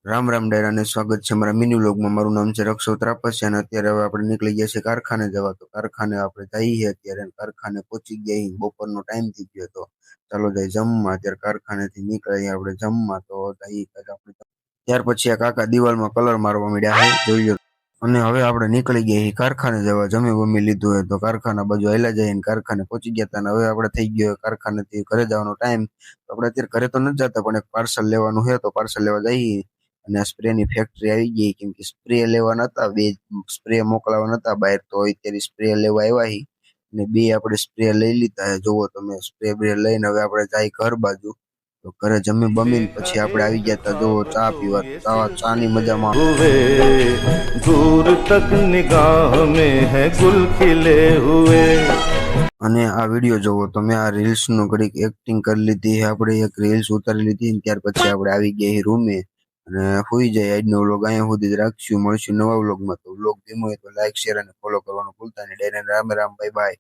રામ રામ ડાયરા ને સ્વાગત છે મારા મિની વ્લોગમાં। મારું નામ છે રક્ષો ત્રાપસિયા અને અત્યારે હવે આપણે નીકળી ગયા છીએ કારખાને જવા। તો કારખાને આપણે જઈએ અત્યારે કારખાને પહોંચી ગયા છીએ। બપોરનો ટાઈમ થઈ ગયો તો ચાલો જાય જમવા। અત્યારે કારખાનેથી નીકળીએ આપણે જમવા તો જઈએ આપણે। ત્યાર પછી આ કાકા દિવાલમાં કલર મારવા માંડ્યા છે, જોઈ લો। અને હવે આપણે નીકળી ગયા છીએ કારખાને જવા। જમી બમી લીધું હોય તો કારખાના બાજુ હાલ્યા જઈએ ને કારખાને પહોંચી ગયા હતા। અને હવે આપણે થઈ ગયો કારખાનેથી ઘરે જવાનો ટાઈમ। આપણે અત્યારે ઘરે તો નથી જતા પણ એક પાર્સલ લેવાનું છે તો પાર્સલ લેવા જઈએ। અને આ સ્પ્રેની ફેક્ટરી આવી ગઈ, કેમ કે સ્પ્રે લેવા નતા, બે સ્પ્રે મોકલાવા નતા બહાર, તો અત્યારે સ્પ્રે લેવા આવ્યા છીએ। અને બે આપણે સ્પ્રે લઈ લીધા છે, જોવો તમે। સ્પ્રે બ્રે લઈને હવે આપણે જાય ઘર બાજુ। તો ઘરે જમી બમીને પછી આપણે આવી ગયા હતા જોવો ચા પીવા। ચાની મજામાં हुए दूर तक निगाह में है गुल खिले हुए। અને આ વિડીયો જોવો તો મેં આ રીલ્સનું ઘડીક એક્ટિંગ કરી લીધી છે આપણે, એક રીલ્સ ઉતારી લીધી ને ત્યાર પછી આપણે આવી ગયા રૂમે અને સુઈ જાય। આજનો વ્લોગ અહીંયા સુધી જ રાખશું, મળશું નવા વ્લોગમાં। તો વ્લોગ ગમ્યો હોય તો લાઈક શેર અને ફોલો કરવાનું ભૂલતા નહીં। ડાયરા રામ રામ, બાય બાય।